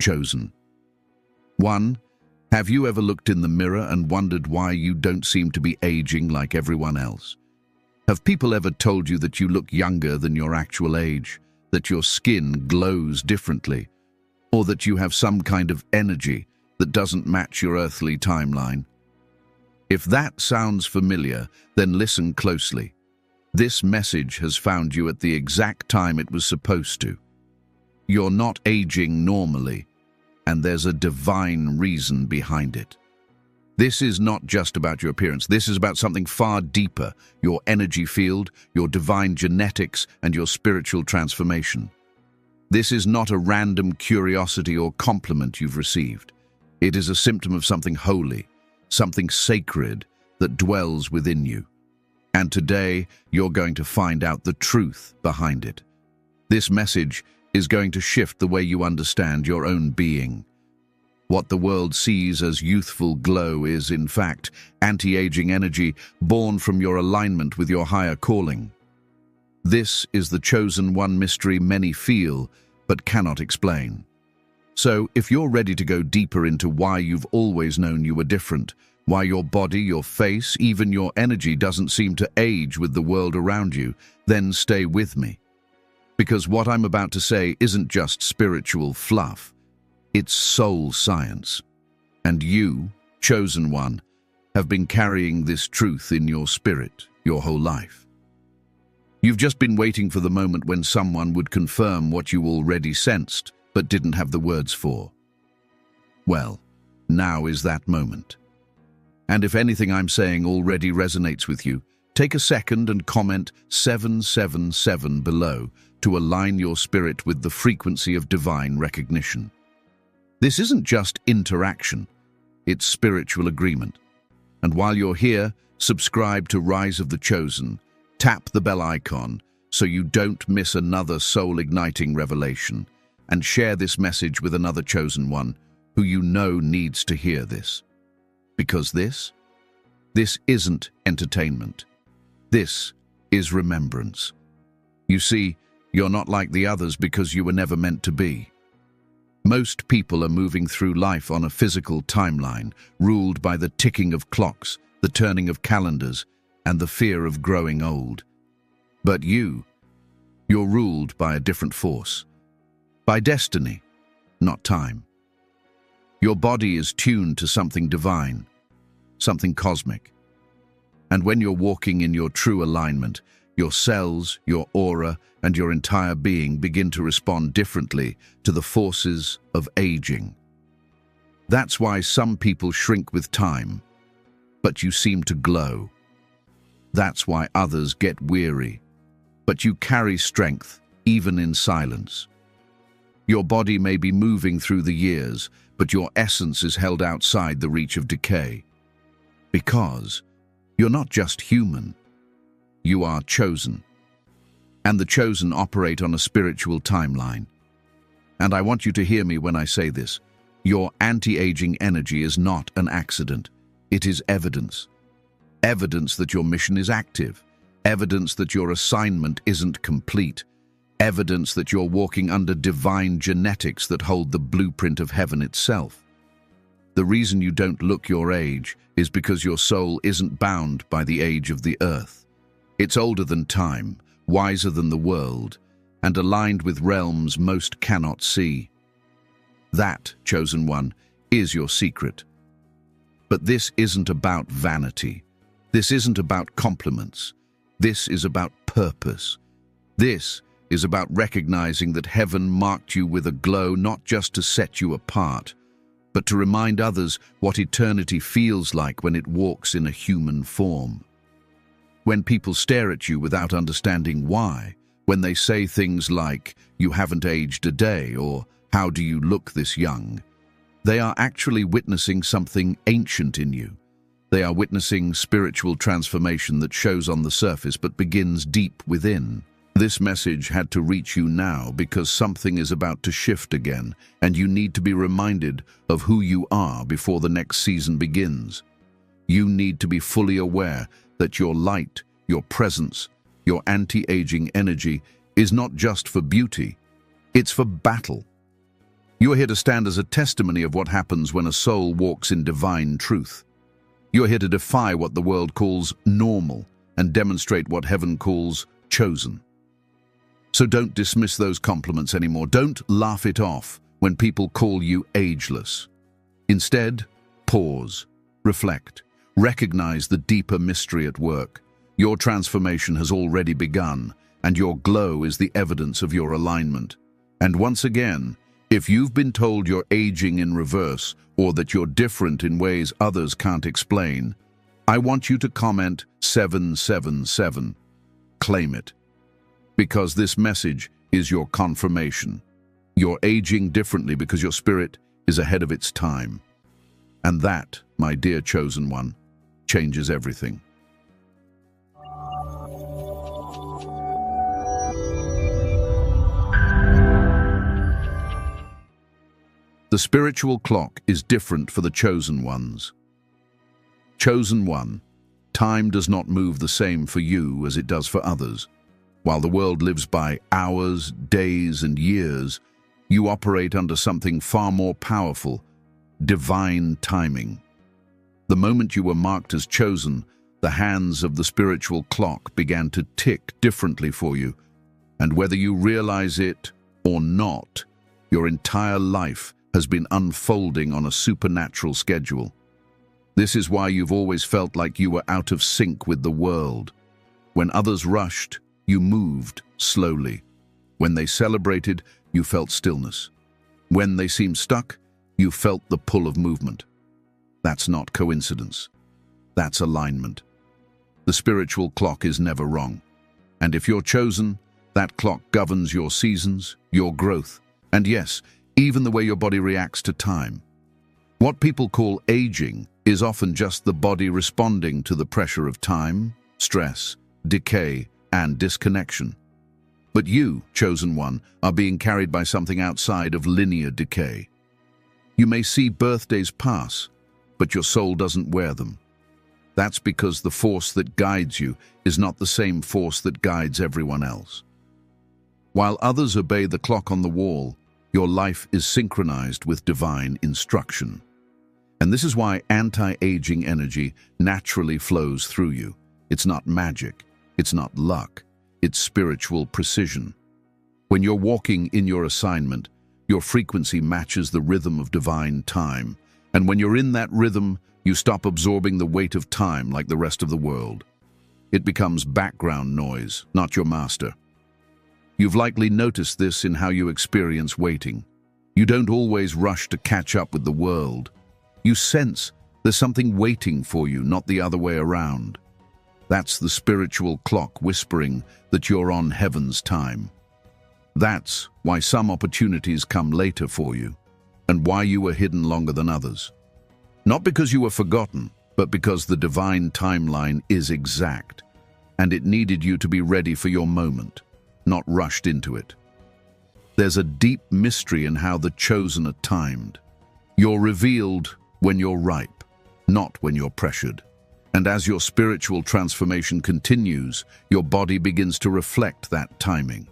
Chosen. 1. Have you ever looked in the mirror and wondered why you don't seem to be aging like everyone else? Have people ever told you that you look younger than your actual age, that your skin glows differently, or that you have some kind of energy that doesn't match your earthly timeline? If that sounds familiar, then listen closely. This message has found you at the exact time it was supposed to. You're not aging normally, and there's a divine reason behind it. This is not just about your appearance. This is about something far deeper, your energy field, your divine genetics, and your spiritual transformation. This is not a random curiosity or compliment you've received. It is a symptom of something holy, something sacred that dwells within you. And today, you're going to find out the truth behind it. This message is going to shift the way you understand your own being. What the world sees as youthful glow is, in fact, anti-aging energy born from your alignment with your higher calling. This is the chosen one mystery many feel but cannot explain. So, if you're ready to go deeper into why you've always known you were different, why your body, your face, even your energy doesn't seem to age with the world around you, then stay with me. Because what I'm about to say isn't just spiritual fluff. It's soul science. And you, chosen one, have been carrying this truth in your spirit your whole life. You've just been waiting for the moment when someone would confirm what you already sensed, but didn't have the words for. Well, now is that moment. And if anything I'm saying already resonates with you, take a second and comment 777 below to align your spirit with the frequency of divine recognition. This isn't just interaction, it's spiritual agreement. And while you're here, subscribe to Rise of the Chosen, tap the bell icon so you don't miss another soul-igniting revelation, and share this message with another chosen one who you know needs to hear this. Because this isn't entertainment. This is remembrance. You see, you're not like the others because you were never meant to be. Most people are moving through life on a physical timeline, ruled by the ticking of clocks, the turning of calendars, and the fear of growing old. But you're ruled by a different force. By destiny, not time. Your body is tuned to something divine, something cosmic. And when you're walking in your true alignment, your cells, your aura, and your entire being begin to respond differently to the forces of aging. That's why some people shrink with time, but you seem to glow. That's why others get weary, but you carry strength, even in silence. Your body may be moving through the years, but your essence is held outside the reach of decay. Because you're not just human, you are chosen. And the chosen operate on a spiritual timeline. And I want you to hear me when I say this. Your anti-aging energy is not an accident. It is evidence. Evidence that your mission is active. Evidence that your assignment isn't complete. Evidence that you're walking under divine genetics that hold the blueprint of heaven itself. The reason you don't look your age is because your soul isn't bound by the age of the earth. It's older than time, wiser than the world, and aligned with realms most cannot see. That, chosen one, is your secret. But this isn't about vanity. This isn't about compliments. This is about purpose. This is about recognizing that heaven marked you with a glow not just to set you apart, but to remind others what eternity feels like when it walks in a human form. When people stare at you without understanding why, when they say things like, "You haven't aged a day," or "How do you look this young?" they are actually witnessing something ancient in you. They are witnessing spiritual transformation that shows on the surface but begins deep within. This message had to reach you now because something is about to shift again, and you need to be reminded of who you are before the next season begins. You need to be fully aware that your light, your presence, your anti-aging energy is not just for beauty, it's for battle. You are here to stand as a testimony of what happens when a soul walks in divine truth. You are here to defy what the world calls normal and demonstrate what heaven calls chosen. So don't dismiss those compliments anymore. Don't laugh it off when people call you ageless. Instead, pause, reflect, recognize the deeper mystery at work. Your transformation has already begun, and your glow is the evidence of your alignment. And once again, if you've been told you're aging in reverse or that you're different in ways others can't explain, I want you to comment 777. Claim it. Because this message is your confirmation. You're aging differently because your spirit is ahead of its time. And that, my dear chosen one, changes everything. The spiritual clock is different for the chosen ones. Chosen one, time does not move the same for you as it does for others. While the world lives by hours, days, and years, you operate under something far more powerful, divine timing. The moment you were marked as chosen, the hands of the spiritual clock began to tick differently for you, and whether you realize it or not, your entire life has been unfolding on a supernatural schedule. This is why you've always felt like you were out of sync with the world. When others rushed, you moved slowly. When they celebrated, you felt stillness. When they seemed stuck, you felt the pull of movement. That's not coincidence. That's alignment. The spiritual clock is never wrong. And if you're chosen, that clock governs your seasons, your growth, and yes, even the way your body reacts to time. What people call aging is often just the body responding to the pressure of time, stress, decay, and disconnection. But you, chosen one, are being carried by something outside of linear decay. You may see birthdays pass, but your soul doesn't wear them. That's because the force that guides you is not the same force that guides everyone else. While others obey the clock on the wall, your life is synchronized with divine instruction. And this is why anti-aging energy naturally flows through you. It's not magic. It's not luck. It's spiritual precision. When you're walking in your assignment, your frequency matches the rhythm of divine time. And when you're in that rhythm, you stop absorbing the weight of time like the rest of the world. It becomes background noise, not your master. You've likely noticed this in how you experience waiting. You don't always rush to catch up with the world. You sense there's something waiting for you, not the other way around. That's the spiritual clock whispering that you're on heaven's time. That's why some opportunities come later for you, and why you were hidden longer than others. Not because you were forgotten, but because the divine timeline is exact, and it needed you to be ready for your moment, not rushed into it. There's a deep mystery in how the chosen are timed. You're revealed when you're ripe, not when you're pressured. And as your spiritual transformation continues, your body begins to reflect that timing.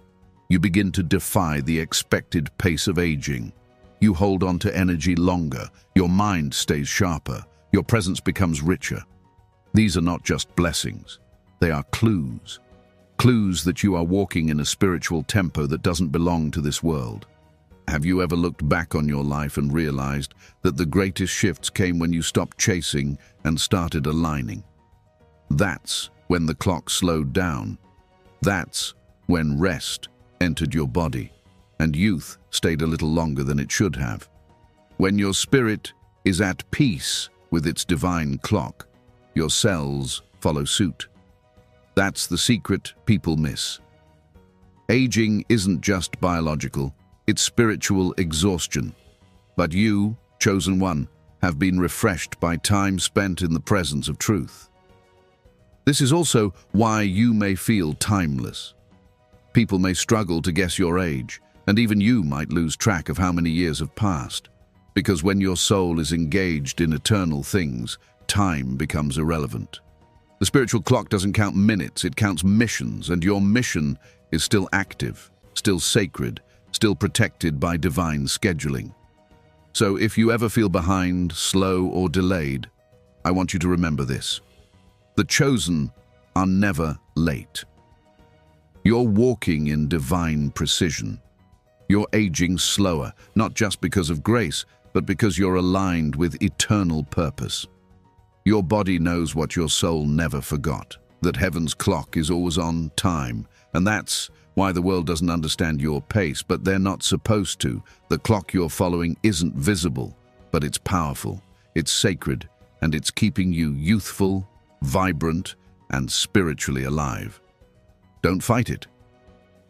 You begin to defy the expected pace of aging. You hold on to energy longer, your mind stays sharper, your presence becomes richer. These are not just blessings, they are clues. Clues that you are walking in a spiritual tempo that doesn't belong to this world. Have you ever looked back on your life and realized that the greatest shifts came when you stopped chasing and started aligning? That's when the clock slowed down. That's when rest entered your body, and youth stayed a little longer than it should have. When your spirit is at peace with its divine clock, your cells follow suit. That's the secret people miss. Aging isn't just biological, it's spiritual exhaustion. But you, chosen one, have been refreshed by time spent in the presence of truth. This is also why you may feel timeless. People may struggle to guess your age, and even you might lose track of how many years have passed. Because when your soul is engaged in eternal things, time becomes irrelevant. The spiritual clock doesn't count minutes, it counts missions, and your mission is still active, still sacred, still protected by divine scheduling. So if you ever feel behind, slow, or delayed, I want you to remember this. The chosen are never late. You're walking in divine precision. You're aging slower, not just because of grace, but because you're aligned with eternal purpose. Your body knows what your soul never forgot, that heaven's clock is always on time, and that's why the world doesn't understand your pace, but they're not supposed to. The clock you're following isn't visible, but it's powerful, it's sacred, and it's keeping you youthful, vibrant, and spiritually alive. Don't fight it.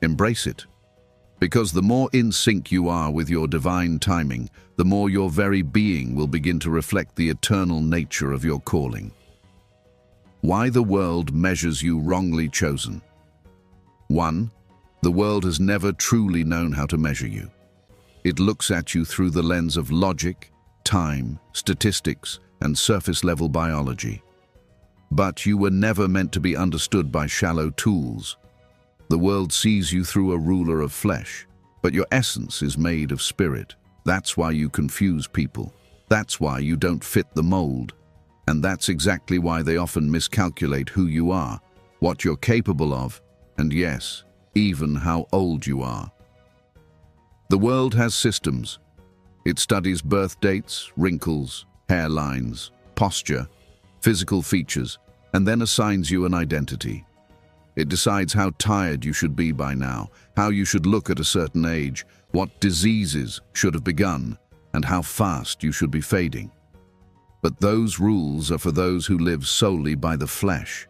Embrace it. Because the more in sync you are with your divine timing, the more your very being will begin to reflect the eternal nature of your calling. Why the world measures you wrongly chosen. 1. The world has never truly known how to measure you. It looks at you through the lens of logic, time, statistics, and surface-level biology. But you were never meant to be understood by shallow tools. The world sees you through a ruler of flesh, but your essence is made of spirit. That's why you confuse people. That's why you don't fit the mold. And that's exactly why they often miscalculate who you are, what you're capable of, and yes, even how old you are. The world has systems. It studies birth dates, wrinkles, hairlines, posture, physical features, and then assigns you an identity. It decides how tired you should be by now, how you should look at a certain age, what diseases should have begun, and how fast you should be fading. But those rules are for those who live solely by the flesh.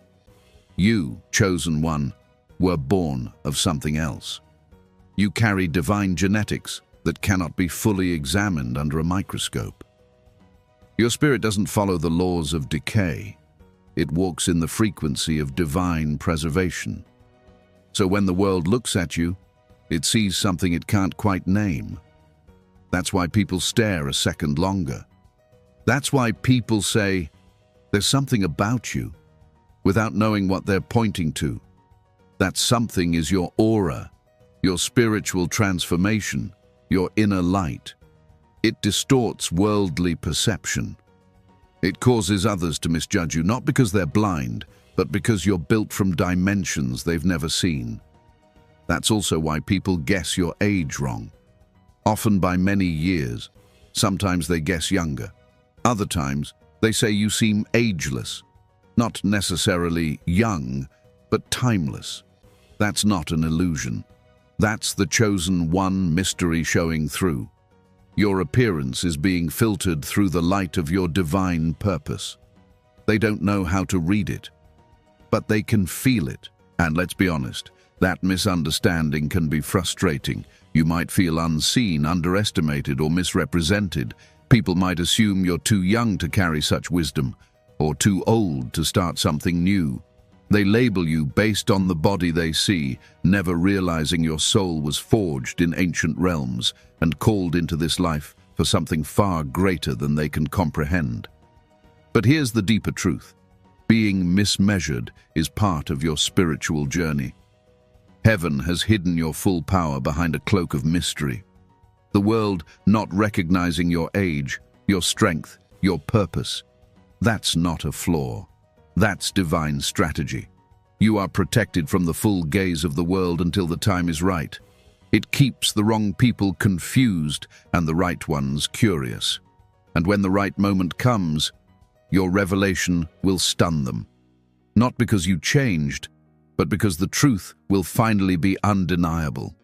You, chosen one, were born of something else. You carry divine genetics that cannot be fully examined under a microscope. Your spirit doesn't follow the laws of decay. It walks in the frequency of divine preservation. So when the world looks at you, it sees something it can't quite name. That's why people stare a second longer. That's why people say, "There's something about you," without knowing what they're pointing to. That something is your aura, your spiritual transformation, your inner light. It distorts worldly perception. It causes others to misjudge you, not because they're blind, but because you're built from dimensions they've never seen. That's also why people guess your age wrong, often by many years. Sometimes they guess younger. Other times, they say you seem ageless, not necessarily young, but timeless. That's not an illusion. That's the chosen one mystery showing through. Your appearance is being filtered through the light of your divine purpose. They don't know how to read it, but they can feel it. And let's be honest, that misunderstanding can be frustrating. You might feel unseen, underestimated, or misrepresented. People might assume you're too young to carry such wisdom, or too old to start something new. They label you based on the body they see, never realizing your soul was forged in ancient realms and called into this life for something far greater than they can comprehend. But here's the deeper truth. Being mismeasured is part of your spiritual journey. Heaven has hidden your full power behind a cloak of mystery. The world not recognizing your age, your strength, your purpose. That's not a flaw. That's divine strategy. You are protected from the full gaze of the world until the time is right. It keeps the wrong people confused and the right ones curious. And when the right moment comes, your revelation will stun them. Not because you changed, but because the truth will finally be undeniable.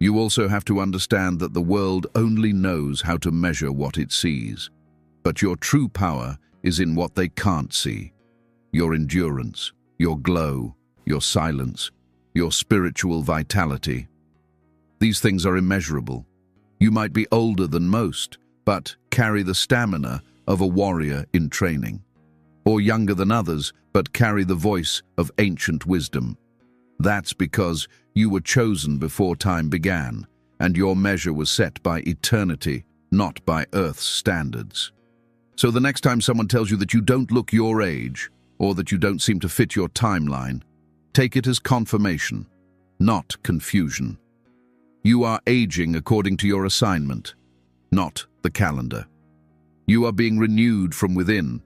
You also have to understand that the world only knows how to measure what it sees. But your true power is in what they can't see. Your endurance, your glow, your silence, your spiritual vitality. These things are immeasurable. You might be older than most, but carry the stamina of a warrior in training. Or younger than others, but carry the voice of ancient wisdom. That's because you were chosen before time began, and your measure was set by eternity, not by Earth's standards. So the next time someone tells you that you don't look your age, or that you don't seem to fit your timeline, take it as confirmation, not confusion. You are aging according to your assignment. not the calendar. You are being renewed from within,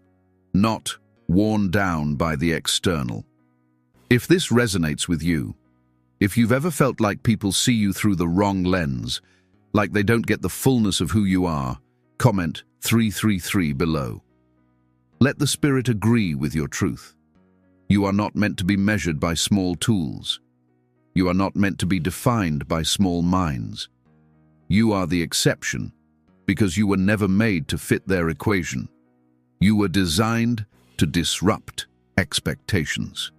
not worn down by the external. If this resonates with you, if you've ever felt like people see you through the wrong lens, like they don't get the fullness of who you are, comment 333 below. Let the spirit agree with your truth. You are not meant to be measured by small tools. You are not meant to be defined by small minds. You are the exception because you were never made to fit their equation. You were designed to disrupt expectations.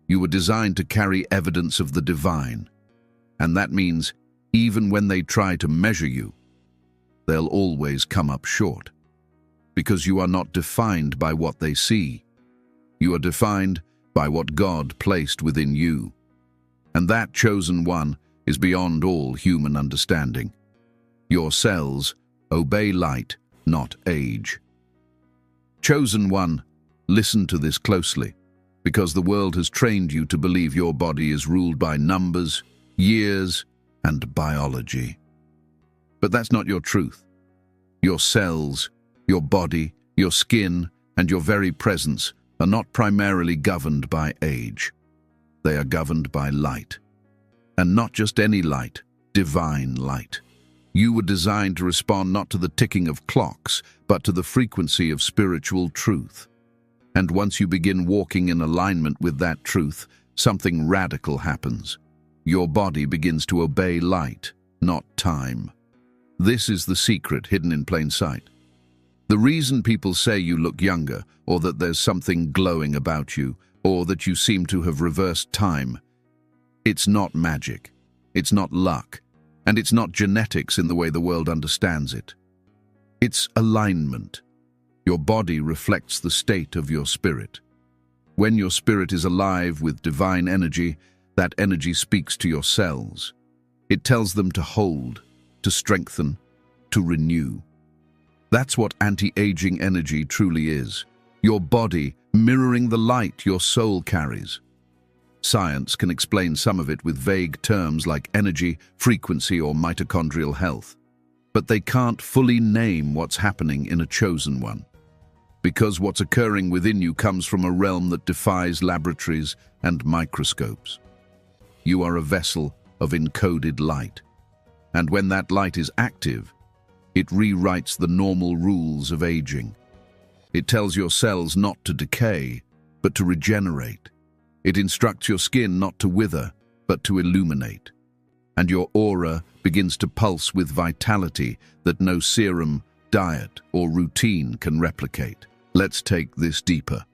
You were designed to carry evidence of the divine. And that means even when they try to measure you, they'll always come up short. Because you are not defined by what they see. You are defined by what God placed within you. And that chosen one is beyond all human understanding. Your cells obey light, not age. Chosen one, listen to this closely, because the world has trained you to believe your body is ruled by numbers, years, and biology. But that's not your truth. Your cells, your body, your skin, and your very presence are not primarily governed by age. They are governed by light. And not just any light, divine light. You were designed to respond not to the ticking of clocks, but to the frequency of spiritual truth. And once you begin walking in alignment with that truth, something radical happens. Your body begins to obey light, not time. This is the secret hidden in plain sight. The reason people say you look younger, or that there's something glowing about you, or that you seem to have reversed time, it's not magic, it's not luck, and it's not genetics in the way the world understands it. It's alignment. Your body reflects the state of your spirit. When your spirit is alive with divine energy, that energy speaks to your cells. It tells them to hold, to strengthen, to renew. That's what anti-aging energy truly is. Your body mirroring the light your soul carries. Science can explain some of it with vague terms like energy, frequency, or mitochondrial health. But they can't fully name what's happening in a chosen one. Because what's occurring within you comes from a realm that defies laboratories and microscopes. You are a vessel of encoded light. And when that light is active, it rewrites the normal rules of aging. It tells your cells not to decay, but to regenerate. It instructs your skin not to wither, but to illuminate. And your aura begins to pulse with vitality that no serum, diet, or routine can replicate. Let's take this deeper.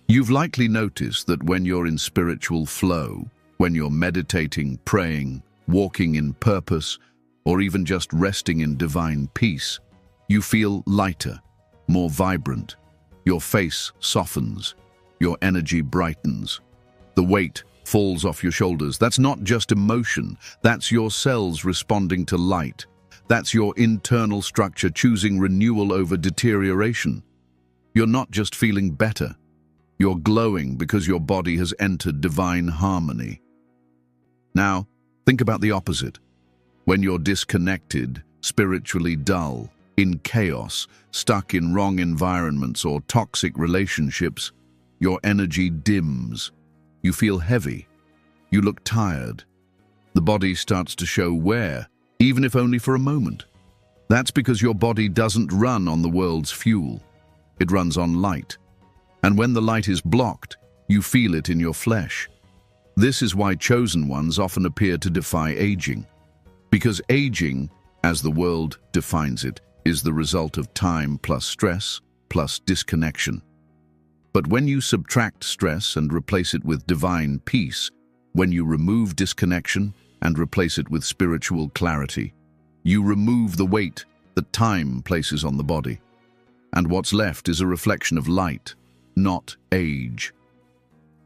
You've likely noticed that when you're in spiritual flow, when you're meditating, praying, walking in purpose, or even just resting in divine peace, you feel lighter, more vibrant. Your face softens, your energy brightens. The weight falls off your shoulders. That's not just emotion, that's your cells responding to light. That's your internal structure choosing renewal over deterioration. You're not just feeling better, you're glowing because your body has entered divine harmony. Now, think about the opposite. When you're disconnected, spiritually dull, in chaos, stuck in wrong environments or toxic relationships, your energy dims. You feel heavy. You look tired. The body starts to show wear, even if only for a moment. That's because your body doesn't run on the world's fuel. It runs on light. And when the light is blocked, you feel it in your flesh. This is why chosen ones often appear to defy aging. Because aging, as the world defines it, is the result of time plus stress plus disconnection. But when you subtract stress and replace it with divine peace, when you remove disconnection and replace it with spiritual clarity, you remove the weight that time places on the body. And what's left is a reflection of light, not age.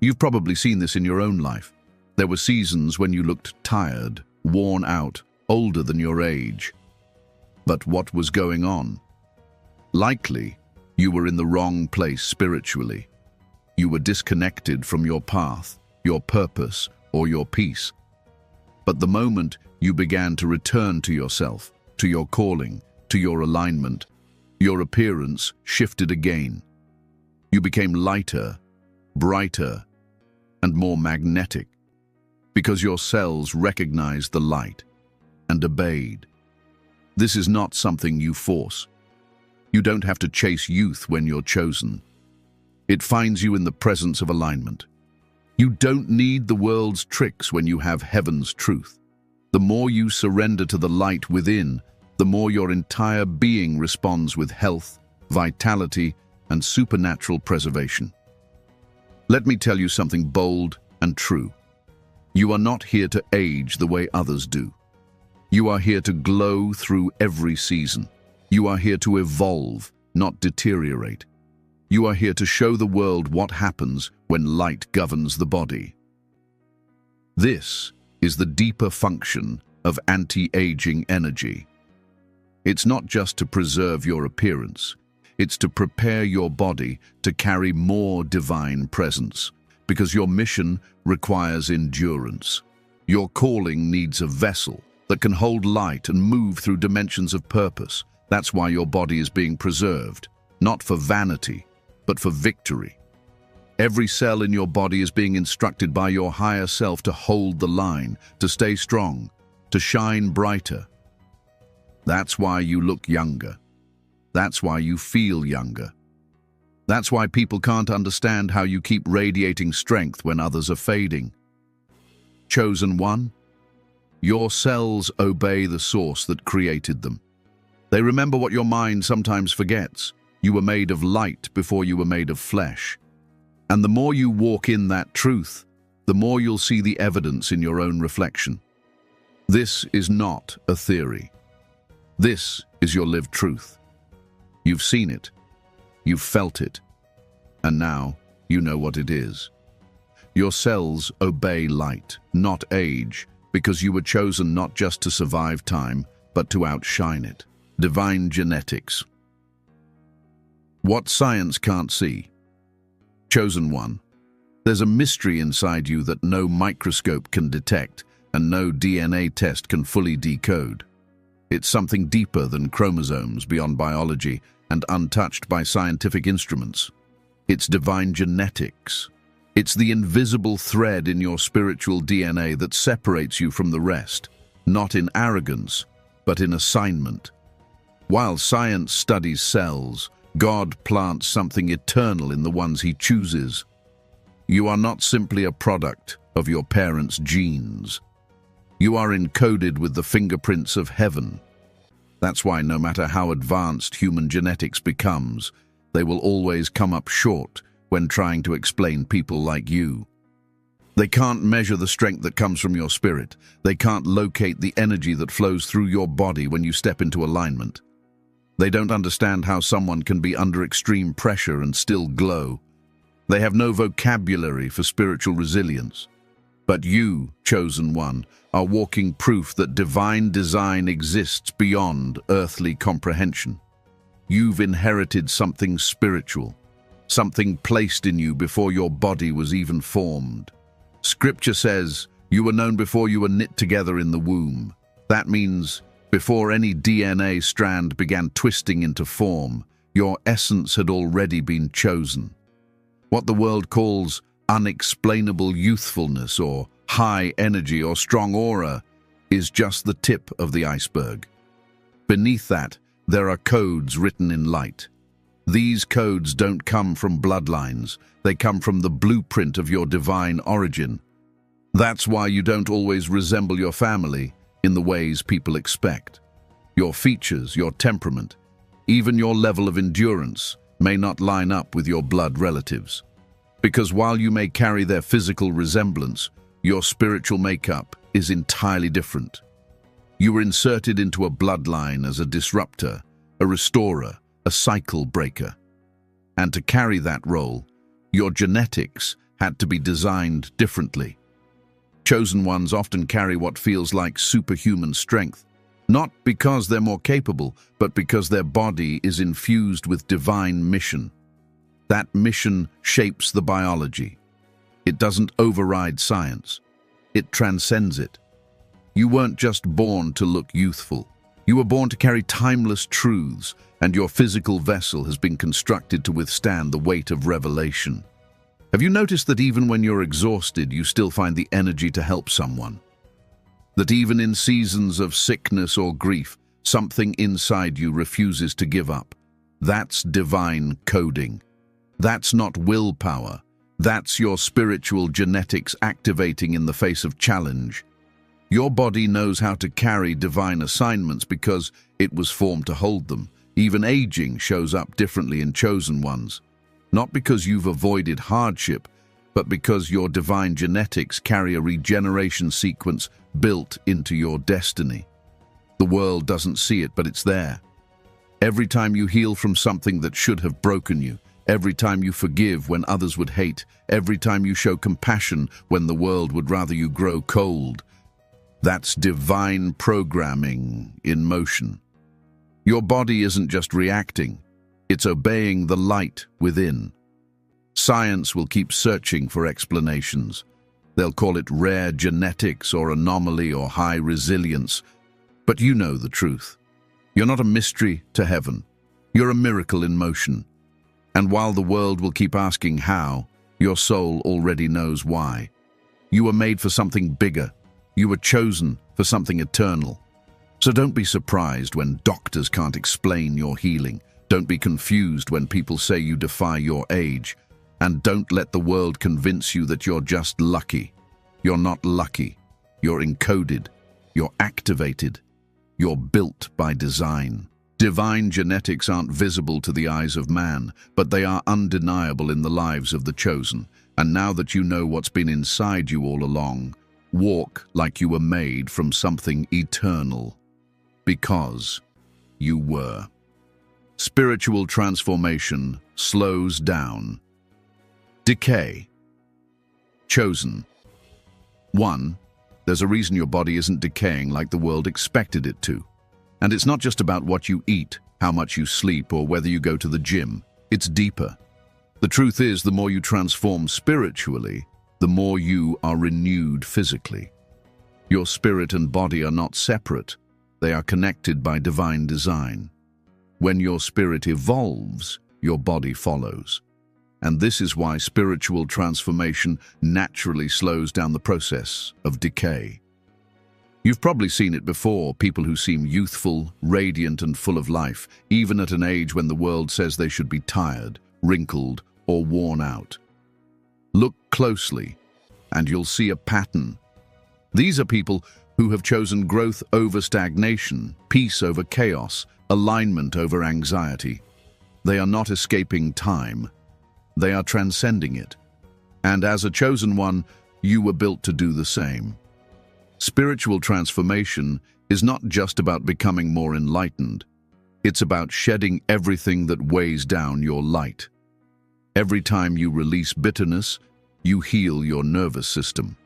You've probably seen this in your own life. There were seasons when you looked tired, worn out, older than your age. But what was going on? Likely, you were in the wrong place spiritually. You were disconnected from your path, your purpose, or your peace. But the moment you began to return to yourself, to your calling, to your alignment, your appearance shifted again. You became lighter, brighter, and more magnetic, because your cells recognized the light and obeyed. This is not something you force. You don't have to chase youth when you're chosen. It finds you in the presence of alignment. You don't need the world's tricks when you have heaven's truth. The more you surrender to the light within, the more your entire being responds with health, vitality, and supernatural preservation. Let me tell you something bold and true. You are not here to age the way others do. You are here to glow through every season. You are here to evolve, not deteriorate. You are here to show the world what happens when light governs the body. This is the deeper function of anti-aging energy. It's not just to preserve your appearance. It's to prepare your body to carry more divine presence, because your mission requires endurance. Your calling needs a vessel that can hold light and move through dimensions of purpose. That's why your body is being preserved, not for vanity, but for victory. Every cell in your body is being instructed by your higher self to hold the line, to stay strong, to shine brighter. That's why you look younger. That's why you feel younger. That's why people can't understand how you keep radiating strength when others are fading. Chosen one, your cells obey the source that created them. They remember what your mind sometimes forgets. You were made of light before you were made of flesh. And the more you walk in that truth, the more you'll see the evidence in your own reflection. This is not a theory. This is your lived truth. You've seen it, you've felt it, and now you know what it is. Your cells obey light, not age, because you were chosen not just to survive time, but to outshine it. Divine genetics. What science can't see. Chosen one. There's a mystery inside you that no microscope can detect and no DNA test can fully decode. It's something deeper than chromosomes, beyond biology, and untouched by scientific instruments. It's divine genetics. It's the invisible thread in your spiritual DNA that separates you from the rest, not in arrogance, but in assignment. While science studies cells, God plants something eternal in the ones He chooses. You are not simply a product of your parents' genes. You are encoded with the fingerprints of heaven. That's why no matter how advanced human genetics becomes, they will always come up short when trying to explain people like you. They can't measure the strength that comes from your spirit. They can't locate the energy that flows through your body when you step into alignment. They don't understand how someone can be under extreme pressure and still glow. They have no vocabulary for spiritual resilience. But you, chosen one, are walking proof that divine design exists beyond earthly comprehension. You've inherited something spiritual, something placed in you before your body was even formed. Scripture says, you were known before you were knit together in the womb. That means, before any DNA strand began twisting into form, your essence had already been chosen. What the world calls unexplainable youthfulness or high energy or strong aura is just the tip of the iceberg. Beneath that, there are codes written in light. These codes don't come from bloodlines. They come from the blueprint of your divine origin. That's why you don't always resemble your family in the ways people expect. Your features, your temperament, even your level of endurance may not line up with your blood relatives. Because while you may carry their physical resemblance, your spiritual makeup is entirely different. You were inserted into a bloodline as a disruptor, a restorer, a cycle breaker. And to carry that role, your genetics had to be designed differently. Chosen ones often carry what feels like superhuman strength, not because they're more capable, but because their body is infused with divine mission. That mission shapes the biology. It doesn't override science. It transcends it. You weren't just born to look youthful. You were born to carry timeless truths, and your physical vessel has been constructed to withstand the weight of revelation. Have you noticed that even when you're exhausted, you still find the energy to help someone? That even in seasons of sickness or grief, something inside you refuses to give up? That's divine coding. That's not willpower. That's your spiritual genetics activating in the face of challenge. Your body knows how to carry divine assignments because it was formed to hold them. Even aging shows up differently in chosen ones. Not because you've avoided hardship, but because your divine genetics carry a regeneration sequence built into your destiny. The world doesn't see it, but it's there. Every time you heal from something that should have broken you, every time you forgive when others would hate, every time you show compassion when the world would rather you grow cold, that's divine programming in motion. Your body isn't just reacting, it's obeying the light within. Science will keep searching for explanations. They'll call it rare genetics or anomaly or high resilience. But you know the truth. You're not a mystery to heaven. You're a miracle in motion. And while the world will keep asking how, your soul already knows why. You were made for something bigger. You were chosen for something eternal. So don't be surprised when doctors can't explain your healing. Don't be confused when people say you defy your age. And don't let the world convince you that you're just lucky. You're not lucky. You're encoded. You're activated. You're built by design. Divine genetics aren't visible to the eyes of man, but they are undeniable in the lives of the chosen. And now that you know what's been inside you all along, walk like you were made from something eternal. Because you were. Spiritual transformation slows down. Decay. Chosen. 1. There's a reason your body isn't decaying like the world expected it to. And it's not just about what you eat, how much you sleep, or whether you go to the gym. It's deeper. The truth is, the more you transform spiritually, the more you are renewed physically. Your spirit and body are not separate. They are connected by divine design. When your spirit evolves, your body follows. And this is why spiritual transformation naturally slows down the process of decay. You've probably seen it before, people who seem youthful, radiant, and full of life, even at an age when the world says they should be tired, wrinkled, or worn out. Look closely, and you'll see a pattern. These are people who have chosen growth over stagnation, peace over chaos, alignment over anxiety. They are not escaping time. They are transcending it. And as a chosen one, you were built to do the same. Spiritual transformation is not just about becoming more enlightened. It's about shedding everything that weighs down your light. Every time you release bitterness, you heal your nervous system.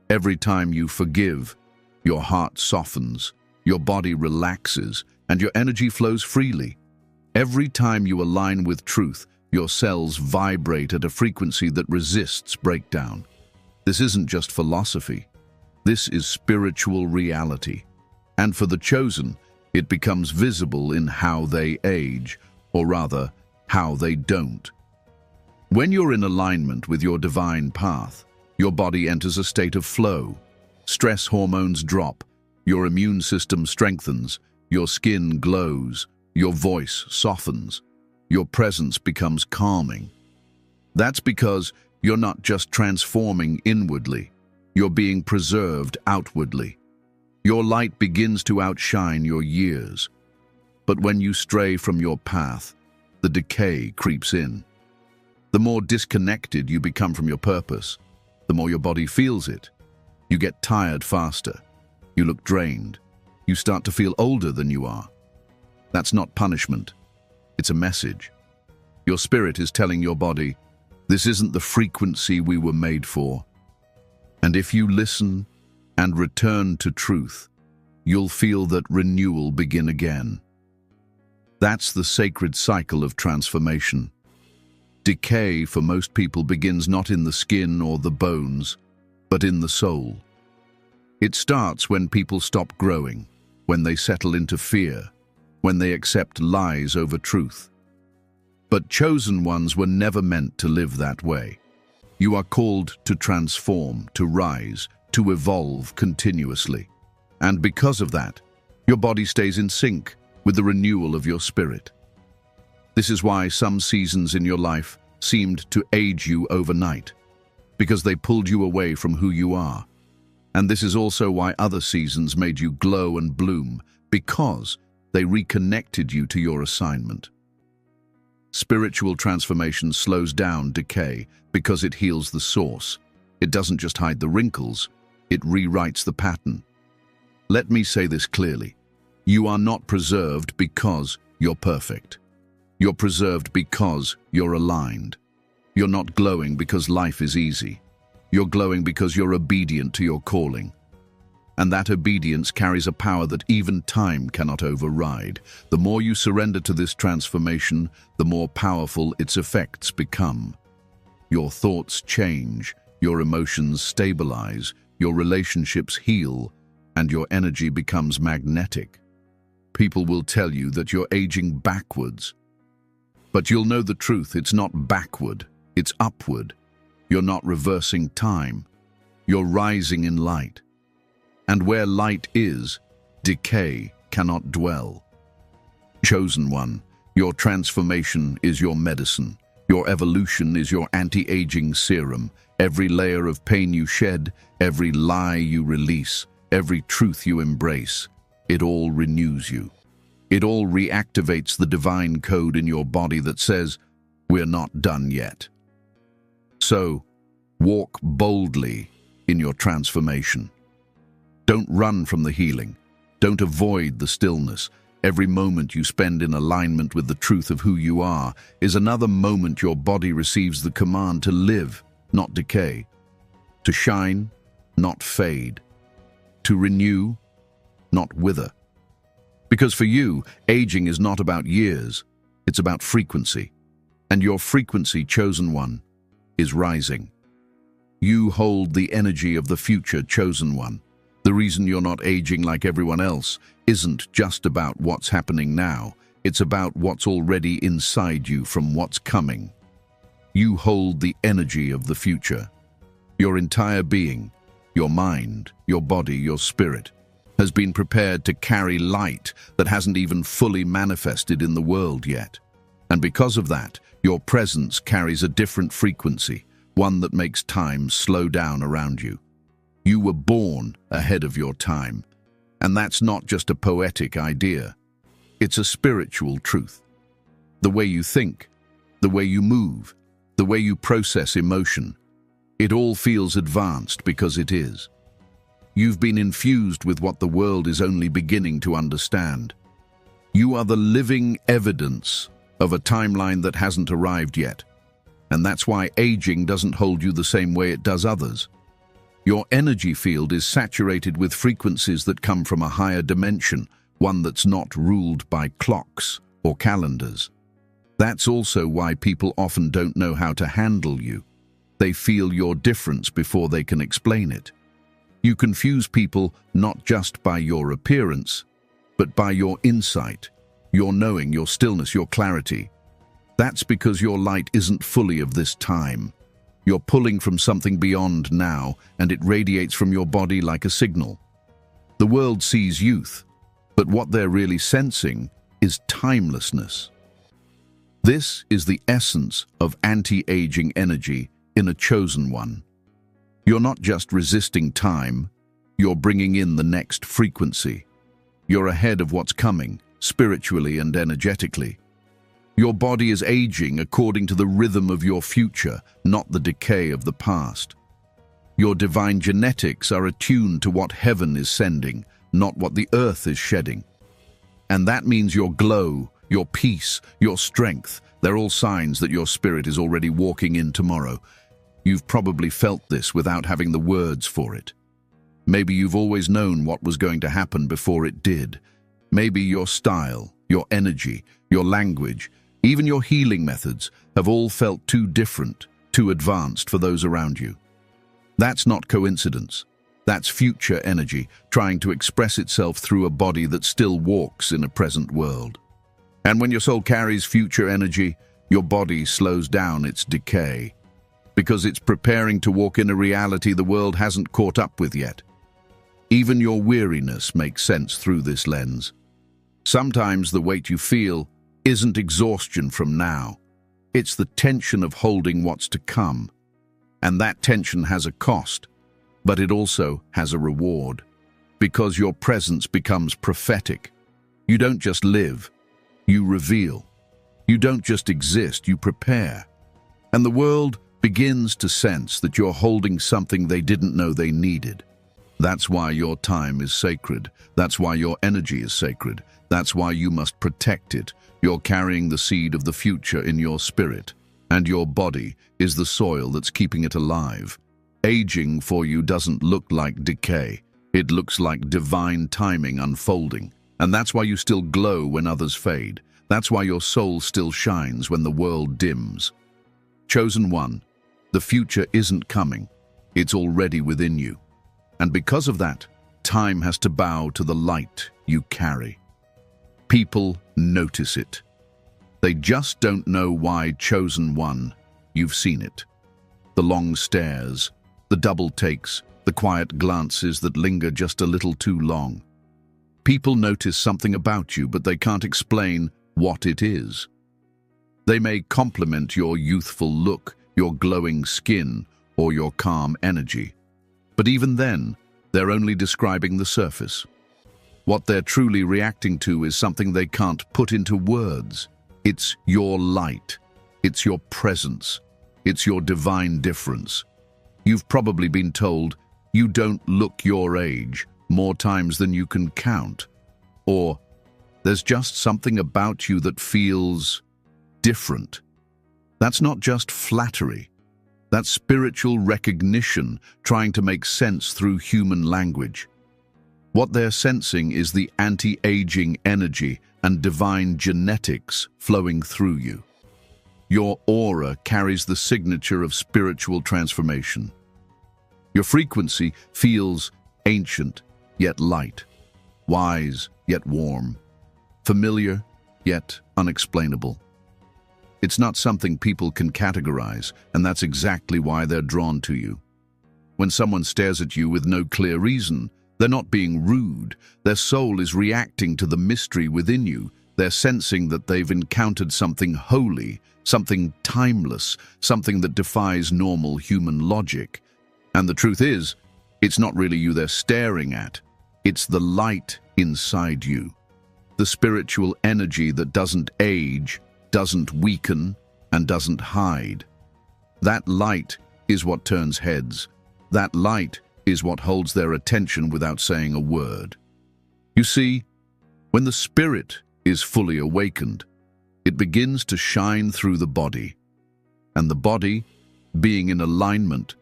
Every time you forgive, your heart softens, your body relaxes, and your energy flows freely. Every time you align with truth, your cells vibrate at a frequency that resists breakdown. This isn't just philosophy. This is spiritual reality. And for the chosen, it becomes visible in how they age, or rather, how they don't. When you're in alignment with your divine path, your body enters a state of flow. Stress hormones drop, your immune system strengthens, your skin glows, your voice softens. Your presence becomes calming. That's because you're not just transforming inwardly, you're being preserved outwardly. Your light begins to outshine your years. But when you stray from your path, the decay creeps in. The more disconnected you become from your purpose, the more your body feels it. You get tired faster. You look drained. You start to feel older than you are. That's not punishment. It's a message. Your spirit is telling your body, this isn't the frequency we were made for. And if you listen and return to truth, you'll feel that renewal begin again. That's the sacred cycle of transformation. Decay for most people begins not in the skin or the bones, but in the soul. It starts when people stop growing, when they settle into fear, when they accept lies over truth. But chosen ones were never meant to live that way. You are called to transform, to rise, to evolve continuously. And because of that, your body stays in sync with the renewal of your spirit. This is why some seasons in your life seemed to age you overnight, because they pulled you away from who you are. And this is also why other seasons made you glow and bloom, because they reconnected you to your assignment. Spiritual transformation slows down decay because it heals the source. It doesn't just hide the wrinkles, it rewrites the pattern. Let me say this clearly. You are not preserved because you're perfect. You're preserved because you're aligned. You're not glowing because life is easy. You're glowing because you're obedient to your calling. And that obedience carries a power that even time cannot override. The more you surrender to this transformation, the more powerful its effects become. Your thoughts change, your emotions stabilize, your relationships heal, and your energy becomes magnetic. People will tell you that you're aging backwards. But you'll know the truth, it's not backward, it's upward. You're not reversing time, you're rising in light. And where light is, decay cannot dwell. Chosen one, your transformation is your medicine. Your evolution is your anti-aging serum. Every layer of pain you shed, every lie you release, every truth you embrace, it all renews you. It all reactivates the divine code in your body that says, we're not done yet. So, walk boldly in your transformation. Don't run from the healing. Don't avoid the stillness. Every moment you spend in alignment with the truth of who you are is another moment your body receives the command to live, not decay. To shine, not fade. To renew, not wither. Because for you, aging is not about years, it's about frequency. And your frequency, chosen one, is rising. You hold the energy of the future, chosen one. The reason you're not aging like everyone else isn't just about what's happening now. It's about what's already inside you from what's coming. You hold the energy of the future. Your entire being, your mind, your body, your spirit, has been prepared to carry light that hasn't even fully manifested in the world yet. And because of that, your presence carries a different frequency, one that makes time slow down around you. You were born ahead of your time, and that's not just a poetic idea. It's a spiritual truth. The way you think, the way you move, the way you process emotion, it all feels advanced because it is. You've been infused with what the world is only beginning to understand. You are the living evidence of a timeline that hasn't arrived yet, and that's why aging doesn't hold you the same way it does others. Your energy field is saturated with frequencies that come from a higher dimension, one that's not ruled by clocks or calendars. That's also why people often don't know how to handle you. They feel your difference before they can explain it. You confuse people not just by your appearance, but by your insight, your knowing, your stillness, your clarity. That's because your light isn't fully of this time. You're pulling from something beyond now, and it radiates from your body like a signal. The world sees youth, but what they're really sensing is timelessness. This is the essence of anti-aging energy in a chosen one. You're not just resisting time, you're bringing in the next frequency. You're ahead of what's coming, spiritually and energetically. Your body is aging according to the rhythm of your future, not the decay of the past. Your divine genetics are attuned to what heaven is sending, not what the earth is shedding. And that means your glow, your peace, your strength, they're all signs that your spirit is already walking in tomorrow. You've probably felt this without having the words for it. Maybe you've always known what was going to happen before it did. Maybe your style, your energy, your language, even your healing methods have all felt too different, too advanced for those around you. That's not coincidence. That's future energy, trying to express itself through a body that still walks in a present world. And when your soul carries future energy, your body slows down its decay, because it's preparing to walk in a reality the world hasn't caught up with yet. Even your weariness makes sense through this lens. Sometimes the weight you feel isn't exhaustion from now. It's the tension of holding what's to come. And that tension has a cost, but it also has a reward, because your presence becomes prophetic. You don't just live, you reveal. You don't just exist, you prepare. And the world begins to sense that you're holding something they didn't know they needed. That's why your time is sacred. That's why your energy is sacred. That's why you must protect it. You're carrying the seed of the future in your spirit, and your body is the soil that's keeping it alive. Aging for you doesn't look like decay. It looks like divine timing unfolding. And that's why you still glow when others fade. That's why your soul still shines when the world dims. Chosen one, the future isn't coming. It's already within you. And because of that, time has to bow to the light you carry. People notice it. They just don't know why. Chosen one, you've seen it. The long stares, the double takes, the quiet glances that linger just a little too long. People notice something about you, but they can't explain what it is. They may compliment your youthful look, your glowing skin, or your calm energy. But even then, they're only describing the surface. What they're truly reacting to is something they can't put into words. It's your light. It's your presence. It's your divine difference. You've probably been told you don't look your age more times than you can count. Or there's just something about you that feels different. That's not just flattery. That's spiritual recognition trying to make sense through human language. What they're sensing is the anti-aging energy and divine genetics flowing through you. Your aura carries the signature of spiritual transformation. Your frequency feels ancient yet light, wise yet warm, familiar yet unexplainable. It's not something people can categorize, and that's exactly why they're drawn to you. When someone stares at you with no clear reason, they're not being rude. Their soul is reacting to the mystery within you. They're sensing that they've encountered something holy, something timeless, something that defies normal human logic. And the truth is, it's not really you they're staring at. It's the light inside you. The spiritual energy that doesn't age, doesn't weaken, and doesn't hide. That light is what turns heads. That light is what holds their attention without saying a word. You see, when the spirit is fully awakened, it begins to shine through the body, and the body, being in alignment,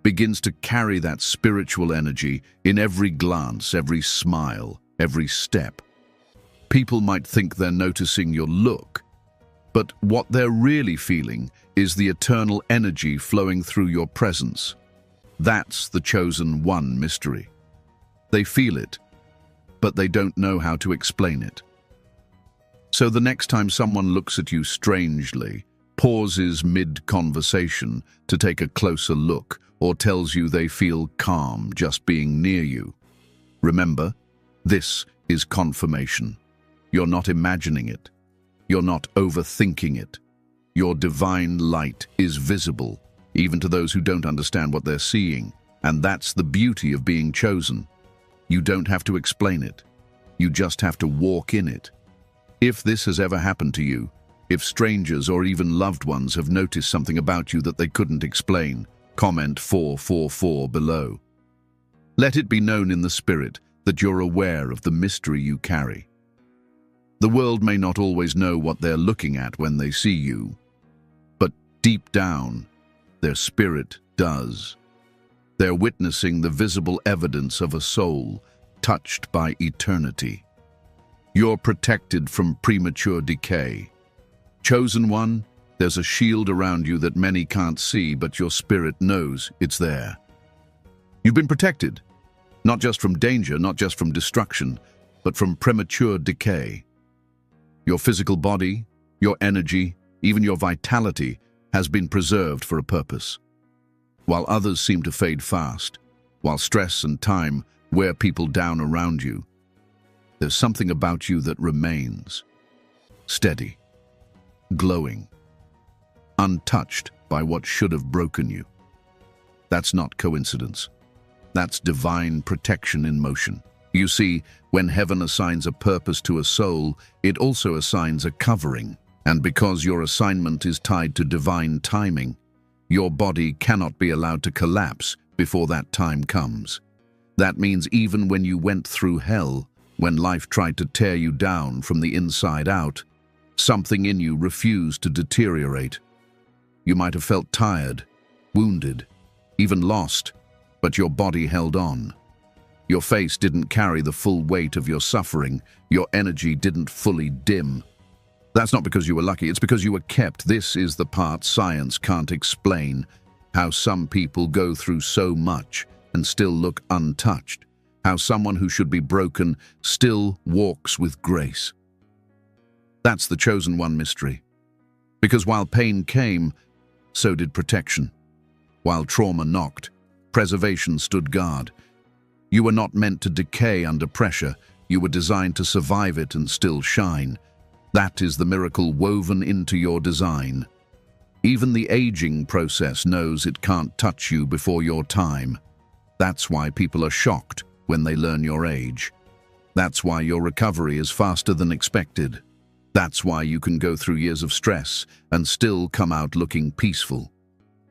begins to carry that spiritual energy in every glance, every smile, every step. People might think they're noticing your look, but what they're really feeling is the eternal energy flowing through your presence. That's the chosen one mystery. They feel it, but they don't know how to explain it. So the next time someone looks at you strangely, pauses mid-conversation to take a closer look, or tells you they feel calm just being near you, remember, this is confirmation. You're not imagining it. You're not overthinking it. Your divine light is visible, even to those who don't understand what they're seeing. And that's the beauty of being chosen. You don't have to explain it. You just have to walk in it. If this has ever happened to you, if strangers or even loved ones have noticed something about you that they couldn't explain, comment 444 below. Let it be known in the spirit that you're aware of the mystery you carry. The world may not always know what they're looking at when they see you, but deep down, their spirit does. They're witnessing the visible evidence of a soul touched by eternity. You're protected from premature decay. Chosen one, there's a shield around you that many can't see, but your spirit knows it's there. You've been protected, Not just from danger, not just from destruction, but from premature decay. Your physical body, your energy, even your vitality has been preserved for a purpose. While others seem to fade fast, while stress and time wear people down around you, there's something about you that remains. Steady, glowing, untouched by what should have broken you. That's not coincidence. That's divine protection in motion. You see, when heaven assigns a purpose to a soul, it also assigns a covering. And because your assignment is tied to divine timing, your body cannot be allowed to collapse before that time comes. That means even when you went through hell, when life tried to tear you down from the inside out, something in you refused to deteriorate. You might have felt tired, wounded, even lost, but your body held on. Your face didn't carry the full weight of your suffering. Your energy didn't fully dim. That's not because you were lucky, it's because you were kept. This is the part science can't explain, how some people go through so much and still look untouched, how someone who should be broken still walks with grace. That's the chosen one mystery. Because while pain came, so did protection. While trauma knocked, preservation stood guard. You were not meant to decay under pressure. You were designed to survive it and still shine. That is the miracle woven into your design. Even the aging process knows it can't touch you before your time. That's why people are shocked when they learn your age. That's why your recovery is faster than expected. That's why you can go through years of stress and still come out looking peaceful.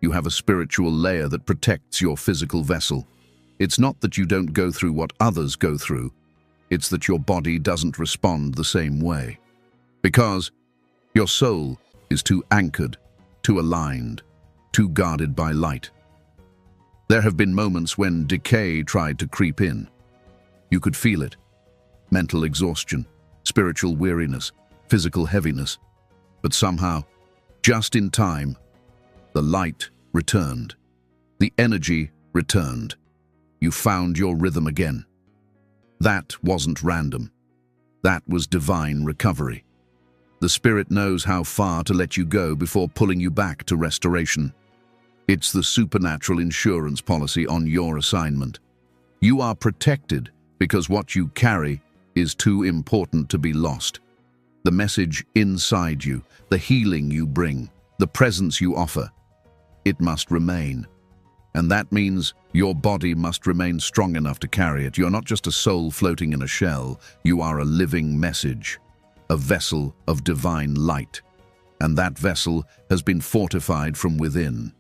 You have a spiritual layer that protects your physical vessel. It's not that you don't go through what others go through. It's that your body doesn't respond the same way. Because your soul is too anchored, too aligned, too guarded by light. There have been moments when decay tried to creep in. You could feel it. Mental exhaustion, spiritual weariness, physical heaviness. But somehow, just in time, the light returned. The energy returned. You found your rhythm again. That wasn't random. That was divine recovery. The Spirit knows how far to let you go before pulling you back to restoration. It's the supernatural insurance policy on your assignment. You are protected because what you carry is too important to be lost. The message inside you, the healing you bring, the presence you offer, it must remain. And that means your body must remain strong enough to carry it. You're not just a soul floating in a shell. You are a living message, a vessel of divine light. And that vessel has been fortified from within.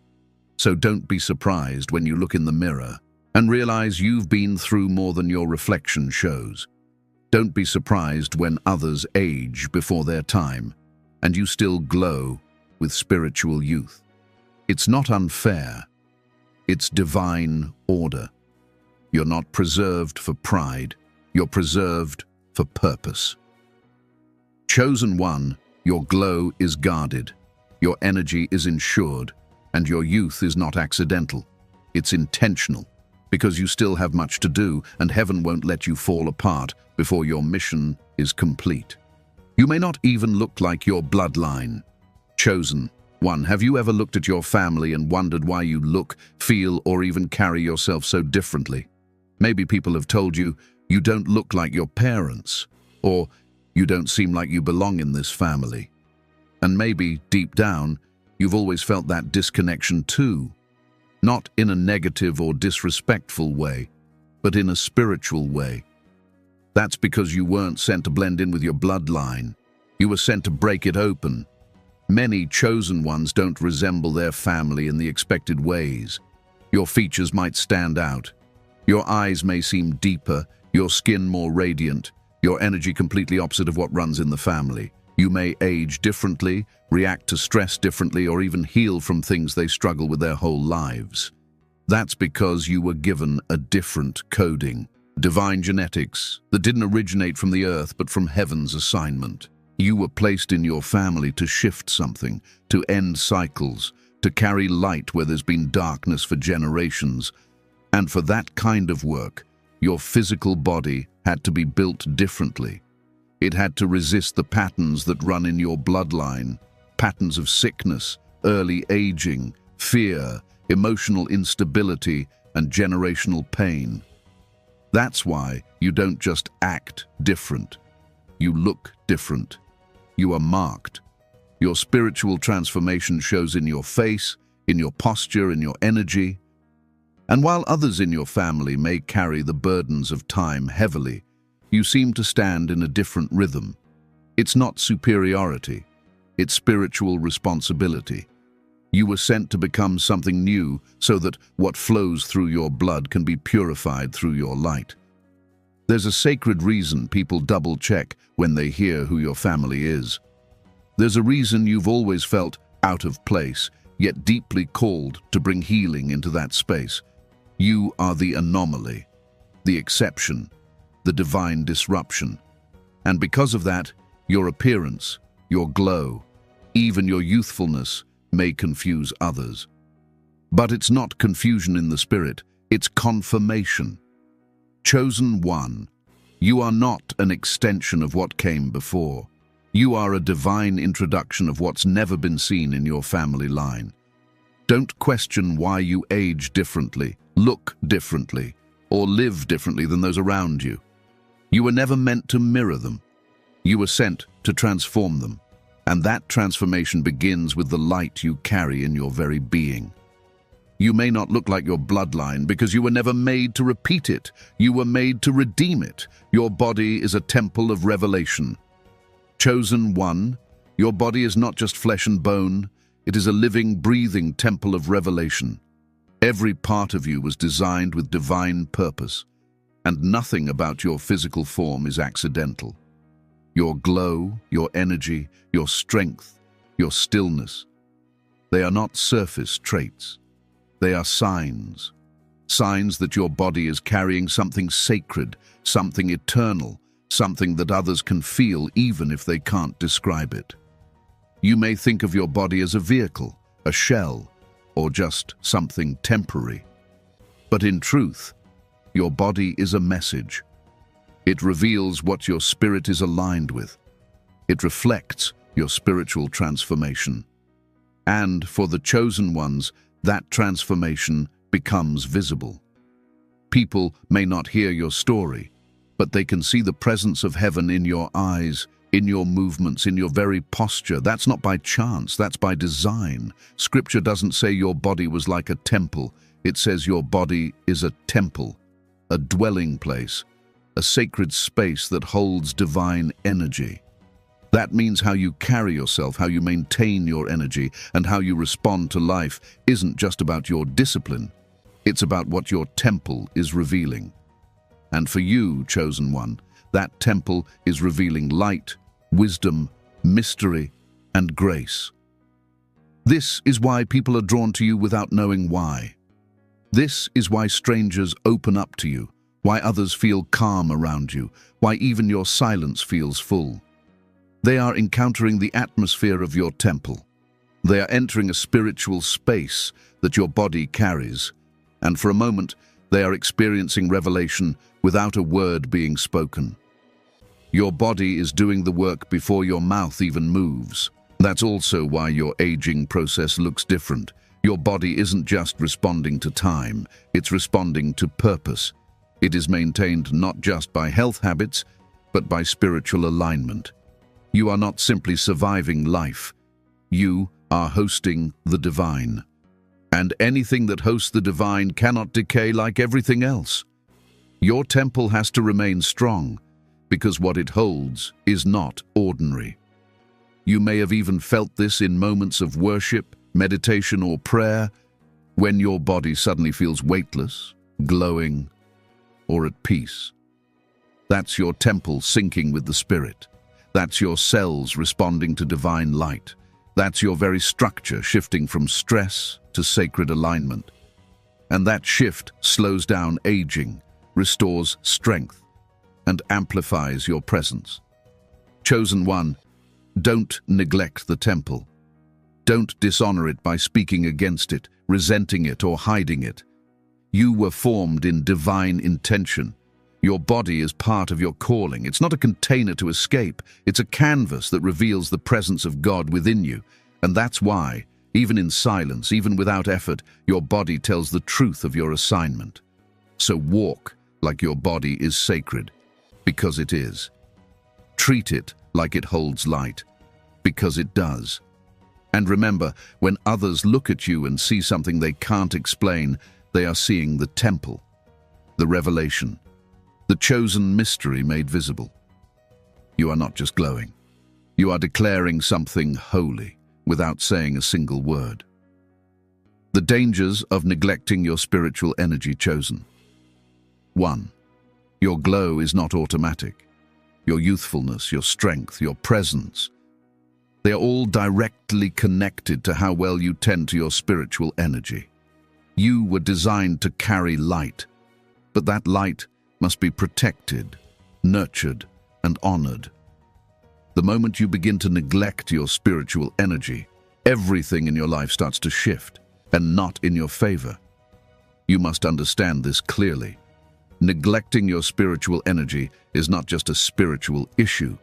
So don't be surprised when you look in the mirror and realize you've been through more than your reflection shows. Don't be surprised when others age before their time and you still glow with spiritual youth. It's not unfair. It's divine order. You're not preserved for pride. You're preserved for purpose. Chosen one, your glow is guarded. Your energy is ensured. And your youth is not accidental. It's intentional. Because you still have much to do, and heaven won't let you fall apart before your mission is complete. You may not even look like your bloodline. Chosen one, have you ever looked at your family and wondered why you look, feel, or even carry yourself so differently? Maybe people have told you, you don't look like your parents, or you don't seem like you belong in this family. And maybe, deep down, you've always felt that disconnection too. Not in a negative or disrespectful way, but in a spiritual way. That's because you weren't sent to blend in with your bloodline. You were sent to break it open. Many chosen ones don't resemble their family in the expected ways. Your features might stand out. Your eyes may seem deeper, your skin more radiant, your energy completely opposite of what runs in the family. You may age differently, react to stress differently, or even heal from things they struggle with their whole lives. That's because you were given a different coding, divine genetics, that didn't originate from the earth but from heaven's assignment. You were placed in your family to shift something, to end cycles, to carry light where there's been darkness for generations. And for that kind of work, Your physical body had to be built differently. It had to resist the patterns that run in your bloodline, patterns of sickness, early aging, fear, emotional instability, and generational pain. That's why you don't just act different. You look different. You are marked. Your spiritual transformation shows in your face, in your posture, in your energy. And while others in your family may carry the burdens of time heavily, you seem to stand in a different rhythm. It's not superiority, it's spiritual responsibility. You were sent to become something new so that what flows through your blood can be purified through your light. There's a sacred reason people double-check when they hear who your family is. There's a reason you've always felt out of place, yet deeply called to bring healing into that space. You are the anomaly, the exception, the divine disruption. And because of that, your appearance, your glow, even your youthfulness may confuse others. But it's not confusion in the spirit, it's confirmation. Chosen one, you are not an extension of what came before. You are a divine introduction of what's never been seen in your family line. Don't question why you age differently, look differently, or live differently than those around you. You were never meant to mirror them. You were sent to transform them. And that transformation begins with the light you carry in your very being. You may not look like your bloodline because you were never made to repeat it. You were made to redeem it. Your body is a temple of revelation. Chosen one, your body is not just flesh and bone. It is a living, breathing temple of revelation. Every part of you was designed with divine purpose, and nothing about your physical form is accidental. Your glow, your energy, your strength, your stillness, they are not surface traits. They are signs. Signs that your body is carrying something sacred, something eternal, something that others can feel even if they can't describe it. You may think of your body as a vehicle, a shell, or just something temporary. But in truth, your body is a message. It reveals what your spirit is aligned with. It reflects your spiritual transformation. And for the chosen ones, that transformation becomes visible. People may not hear your story, but they can see the presence of heaven in your eyes, in your movements, in your very posture. That's not by chance, that's by design. Scripture doesn't say your body was like a temple. It says your body is a temple, a dwelling place, a sacred space that holds divine energy. That means how you carry yourself, how you maintain your energy, and how you respond to life isn't just about your discipline. It's about what your temple is revealing. And for you, chosen one, that temple is revealing light, wisdom, mystery, and grace. This is why people are drawn to you without knowing why. This is why strangers open up to you, why others feel calm around you, why even your silence feels full. They are encountering the atmosphere of your temple. They are entering a spiritual space that your body carries, and for a moment, they are experiencing revelation without a word being spoken. Your body is doing the work before your mouth even moves. That's also why your aging process looks different. Your body isn't just responding to time, it's responding to purpose. It is maintained not just by health habits, but by spiritual alignment. You are not simply surviving life. You are hosting the divine. And anything that hosts the divine cannot decay like everything else. Your temple has to remain strong, because what it holds is not ordinary. You may have even felt this in moments of worship, meditation, or prayer, when your body suddenly feels weightless, glowing, or at peace. That's your temple syncing with the Spirit. That's your cells responding to divine light. That's your very structure shifting from stress to sacred alignment. And that shift slows down aging, restores strength, and amplifies your presence. Chosen one, don't neglect the temple. Don't dishonor it by speaking against it, resenting it, or hiding it. You were formed in divine intention, Your body is part of your calling. It's not a container to escape. It's a canvas that reveals the presence of God within you. And that's why, even in silence, even without effort, your body tells the truth of your assignment. So walk like your body is sacred, because it is. Treat it like it holds light, because it does. And remember, when others look at you and see something they can't explain, they are seeing the temple, the revelation, the chosen mystery made visible. You are not just glowing. You are declaring something holy without saying a single word. The dangers of neglecting your spiritual energy chosen. 1. Your glow is not automatic. Your youthfulness, your strength, your presence, they are all directly connected to how well you tend to your spiritual energy. You were designed to carry light, but that light must be protected, nurtured, and honored. The moment you begin to neglect your spiritual energy, everything in your life starts to shift, and not in your favor. You must understand this clearly. Neglecting your spiritual energy is not just a spiritual issue.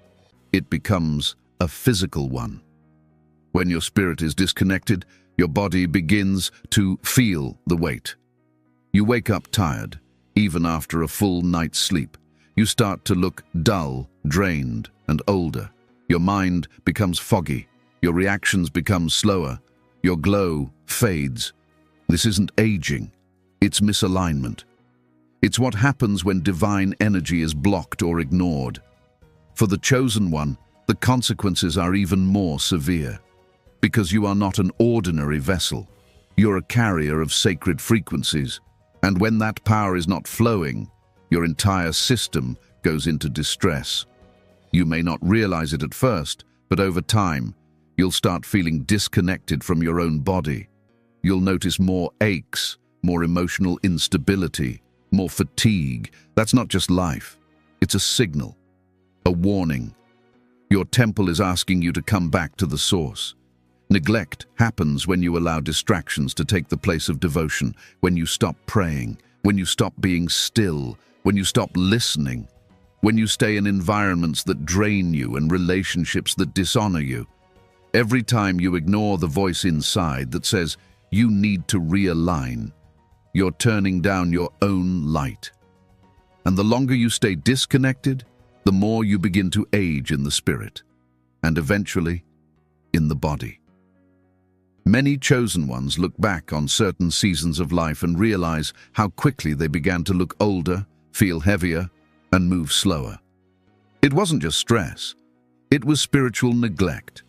It becomes a physical one. When your spirit is disconnected, your body begins to feel the weight. You wake up tired, even after a full night's sleep. You start to look dull, drained, and older. Your mind becomes foggy. Your reactions become slower. Your glow fades. This isn't aging. It's misalignment. It's what happens when divine energy is blocked or ignored. For the chosen one, the consequences are even more severe. Because you are not an ordinary vessel. You're a carrier of sacred frequencies. And when that power is not flowing, your entire system goes into distress. You may not realize it at first, but over time, you'll start feeling disconnected from your own body. You'll notice more aches, more emotional instability, more fatigue. That's not just life. It's a signal, a warning. Your temple is asking you to come back to the source. Neglect happens when you allow distractions to take the place of devotion, when you stop praying, when you stop being still, when you stop listening, when you stay in environments that drain you and relationships that dishonor you. Every time you ignore the voice inside that says, you need to realign, you're turning down your own light. And the longer you stay disconnected, the more you begin to age in the spirit, and eventually, in the body. Many chosen ones look back on certain seasons of life and realize how quickly they began to look older, feel heavier, and move slower. It wasn't just stress, it was spiritual neglect.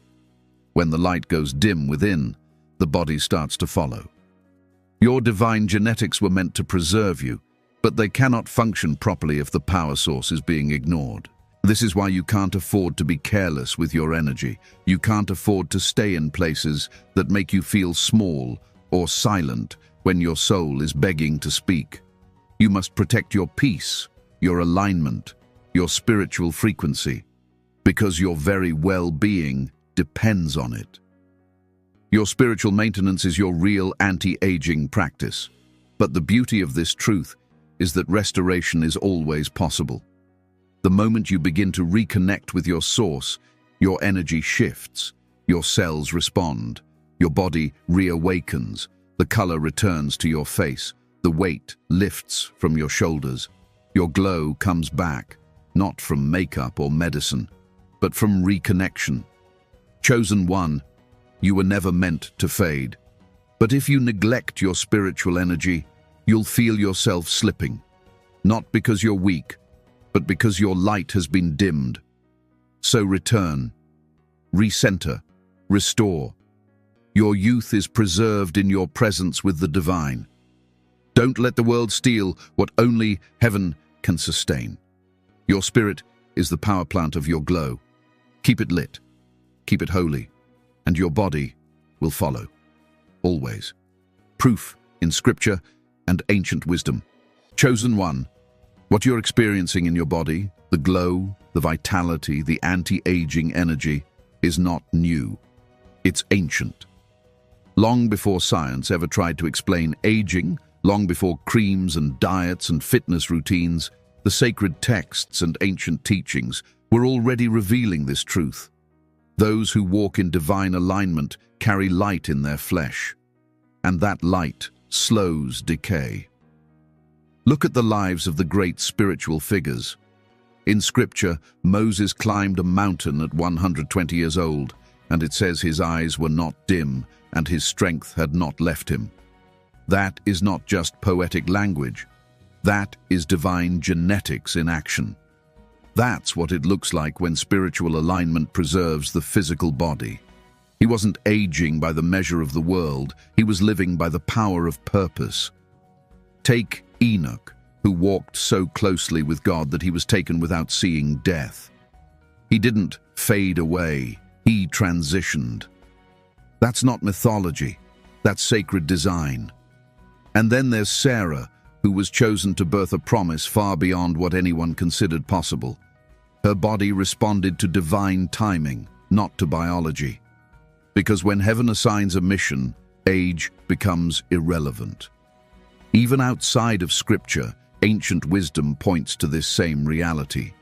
When the light goes dim within, the body starts to follow. Your divine genetics were meant to preserve you, but they cannot function properly if the power source is being ignored. This is why you can't afford to be careless with your energy. You can't afford to stay in places that make you feel small or silent when your soul is begging to speak. You must protect your peace, your alignment, your spiritual frequency, because your very well-being depends on it. Your spiritual maintenance is your real anti-aging practice. But the beauty of this truth is that restoration is always possible. The moment you begin to reconnect with your source, your energy shifts, your cells respond, your body reawakens, the color returns to your face, the weight lifts from your shoulders, your glow comes back, not from makeup or medicine, but from reconnection. Chosen one, you were never meant to fade. But if you neglect your spiritual energy, you'll feel yourself slipping, not because you're weak, but because your light has been dimmed. So return, recenter, restore. Your youth is preserved in your presence with the divine. Don't let the world steal what only heaven can sustain. Your spirit is the power plant of your glow. Keep it lit, keep it holy, and your body will follow, always. Proof in scripture and ancient wisdom. Chosen one, what you're experiencing in your body, the glow, the vitality, the anti-aging energy, is not new. It's ancient. Long before science ever tried to explain aging, long before creams and diets and fitness routines, The sacred texts and ancient teachings were already revealing this truth. Those who walk in divine alignment carry light in their flesh, and that light slows decay. Look at the lives of the great spiritual figures. In Scripture, Moses climbed a mountain at 120 years old, and it says his eyes were not dim and his strength had not left him. That is not just poetic language. That is divine genetics in action. That's what it looks like when spiritual alignment preserves the physical body. He wasn't aging by the measure of the world, he was living by the power of purpose. Take Enoch, who walked so closely with God that he was taken without seeing death. He didn't fade away, he transitioned. That's not mythology, that's sacred design. And then there's Sarah, who was chosen to birth a promise far beyond what anyone considered possible. Her body responded to divine timing, not to biology. Because when heaven assigns a mission, age becomes irrelevant. Even outside of Scripture, ancient wisdom points to this same reality.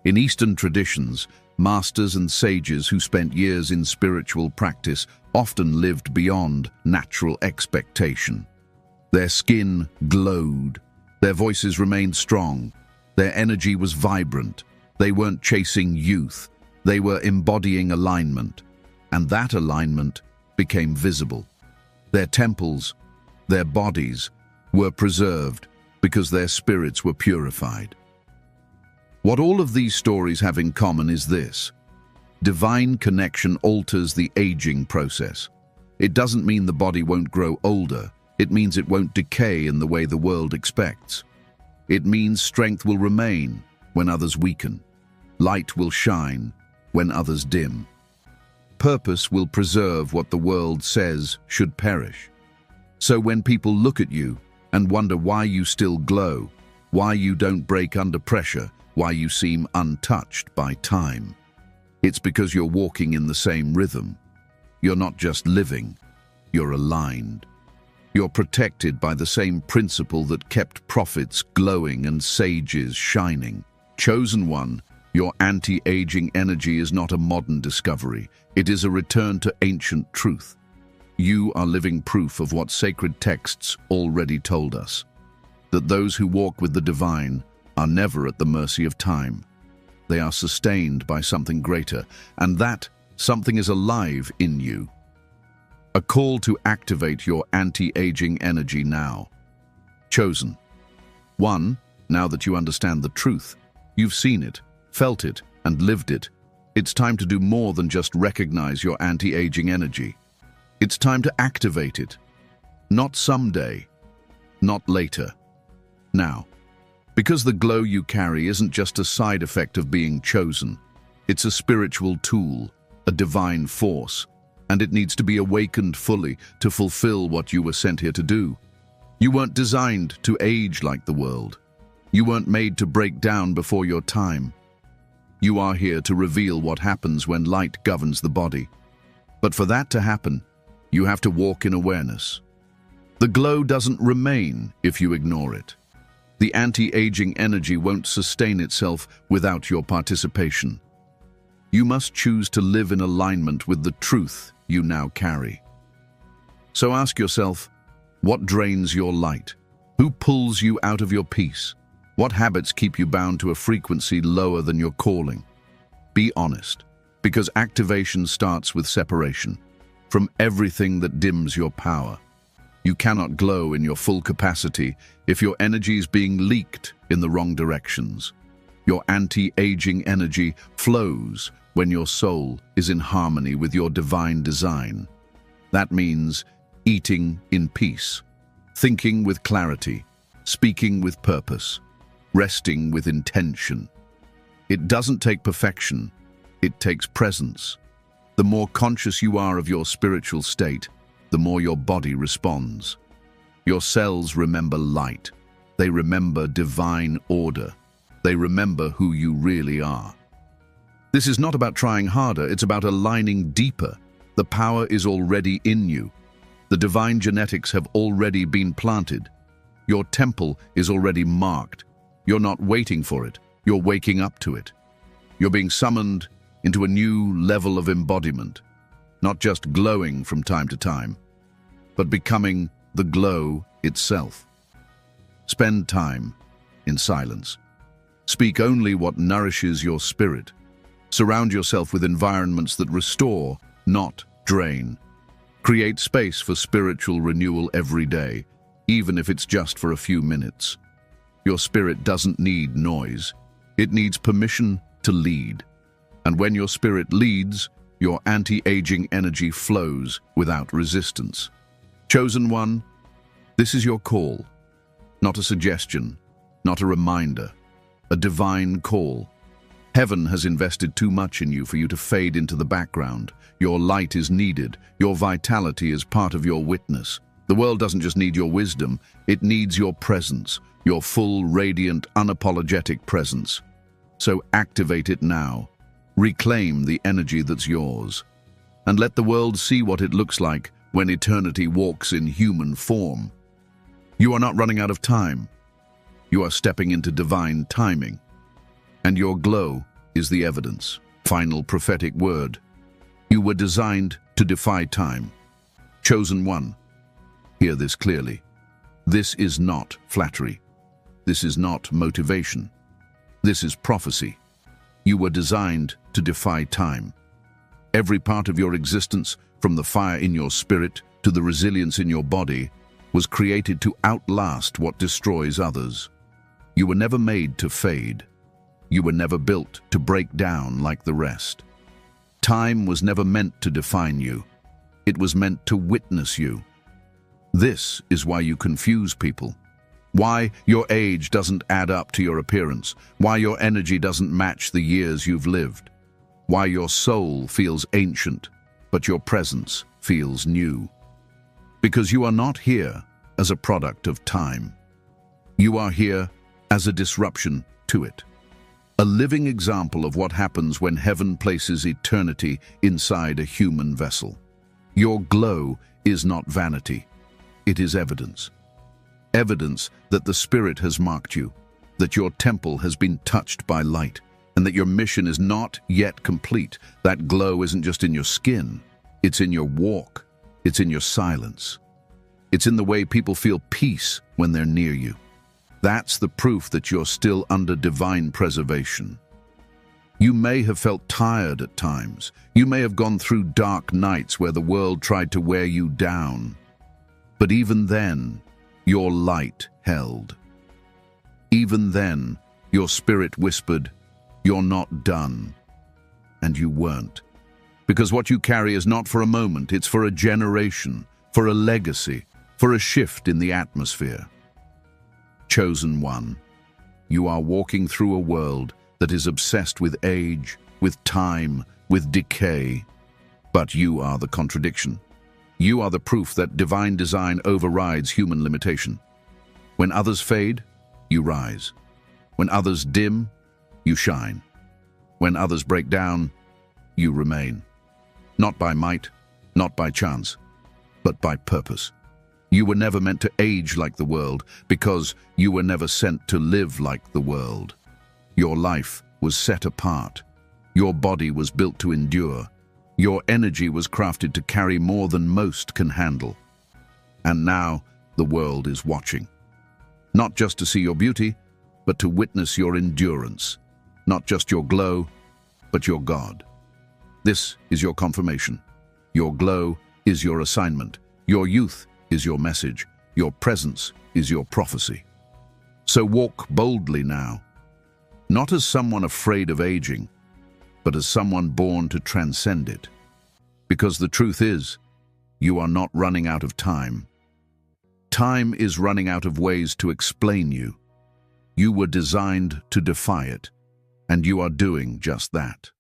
In Eastern traditions, masters and sages who spent years in spiritual practice often lived beyond natural expectation. Their skin glowed, their voices remained strong, their energy was vibrant. They weren't chasing youth, they were embodying alignment, and that alignment became visible. Their temples, their bodies, were preserved because their spirits were purified. What all of these stories have in common is this: divine connection alters the aging process. It doesn't mean the body won't grow older, it means it won't decay in the way the world expects. It means strength will remain when others weaken. Light will shine when others dim. Purpose will preserve what the world says should perish. So when people look at you and wonder why you still glow, why you don't break under pressure, why you seem untouched by time, it's because you're walking in the same rhythm. You're not just living, you're aligned. You're protected by the same principle that kept prophets glowing and sages shining. Chosen one, your anti-aging energy is not a modern discovery. It is a return to ancient truth. You are living proof of what sacred texts already told us, that those who walk with the divine are never at the mercy of time. They are sustained by something greater, and that something is alive in you. A call to activate your anti-aging energy now. Chosen. 1. Now that you understand the truth, you've seen it, felt it, and lived it, it's time to do more than just recognize your anti-aging energy. It's time to activate it. Not someday, not later. Now. Because the glow you carry isn't just a side effect of being chosen. It's a spiritual tool, a divine force, and it needs to be awakened fully to fulfill what you were sent here to do. You weren't designed to age like the world. You weren't made to break down before your time. You are here to reveal what happens when light governs the body. But for that to happen, you have to walk in awareness. The glow doesn't remain if you ignore it. The anti-aging energy won't sustain itself without your participation. You must choose to live in alignment with the truth you now carry. So ask yourself, what drains your light? Who pulls you out of your peace? What habits keep you bound to a frequency lower than your calling? Be honest, because activation starts with separation from everything that dims your power. You cannot glow in your full capacity if your energy is being leaked in the wrong directions. Your anti-aging energy flows when your soul is in harmony with your divine design. That means eating in peace, thinking with clarity, speaking with purpose, resting with intention. It doesn't take perfection, it takes presence. The more conscious you are of your spiritual state, the more your body responds. Your cells remember light. They remember divine order. They remember who you really are. This is not about trying harder, it's about aligning deeper. The power is already in you. The divine genetics have already been planted. Your temple is already marked. You're not waiting for it. You're waking up to it. You're being summoned into a new level of embodiment, not just glowing from time to time, but becoming the glow itself. Spend time in silence. Speak only what nourishes your spirit. Surround yourself with environments that restore, not drain. Create space for spiritual renewal every day, even if it's just for a few minutes. Your spirit doesn't need noise. It needs permission to lead. And when your spirit leads, your anti-aging energy flows without resistance. Chosen one, this is your call. Not a suggestion, not a reminder, a divine call. Heaven has invested too much in you for you to fade into the background. Your light is needed. Your vitality is part of your witness. The world doesn't just need your wisdom, it needs your presence, your full, radiant, unapologetic presence. So activate it now. Reclaim the energy that's yours. And let the world see what it looks like when eternity walks in human form. You are not running out of time. You are stepping into divine timing. And your glow is the evidence. Final prophetic word. You were designed to defy time. Chosen one. Hear this clearly. This is not flattery. This is not motivation. This is prophecy. You were designed to defy time. Every part of your existence, from the fire in your spirit to the resilience in your body, was created to outlast what destroys others. You were never made to fade. You were never built to break down like the rest. Time was never meant to define you. It was meant to witness you. This is why you confuse people. Why your age doesn't add up to your appearance. Why your energy doesn't match the years you've lived. Why your soul feels ancient, but your presence feels new. Because you are not here as a product of time. You are here as a disruption to it. A living example of what happens when heaven places eternity inside a human vessel. Your glow is not vanity. It is evidence. Evidence that the Spirit has marked you, that your temple has been touched by light, and that your mission is not yet complete. That glow isn't just in your skin. It's in your walk. It's in your silence. It's in the way people feel peace when they're near you. That's the proof that you're still under divine preservation. You may have felt tired at times. You may have gone through dark nights where the world tried to wear you down. But even then, your light held. Even then, your spirit whispered, "You're not done." And you weren't. Because what you carry is not for a moment, it's for a generation, for a legacy, for a shift in the atmosphere. Chosen one, you are walking through a world that is obsessed with age, with time, with decay. But you are the contradiction. You are the proof that divine design overrides human limitation. When others fade, you rise. When others dim, you shine. When others break down, you remain. Not by might, not by chance, but by purpose. You were never meant to age like the world because you were never sent to live like the world. Your life was set apart. Your body was built to endure. Your energy was crafted to carry more than most can handle. And now the world is watching. Not just to see your beauty, but to witness your endurance. Not just your glow, but your God. This is your confirmation. Your glow is your assignment. Your youth is your message. Your presence is your prophecy. So walk boldly now, not as someone afraid of aging, but as someone born to transcend it. Because the truth is, you are not running out of time. Time is running out of ways to explain you. You were designed to defy it, and you are doing just that.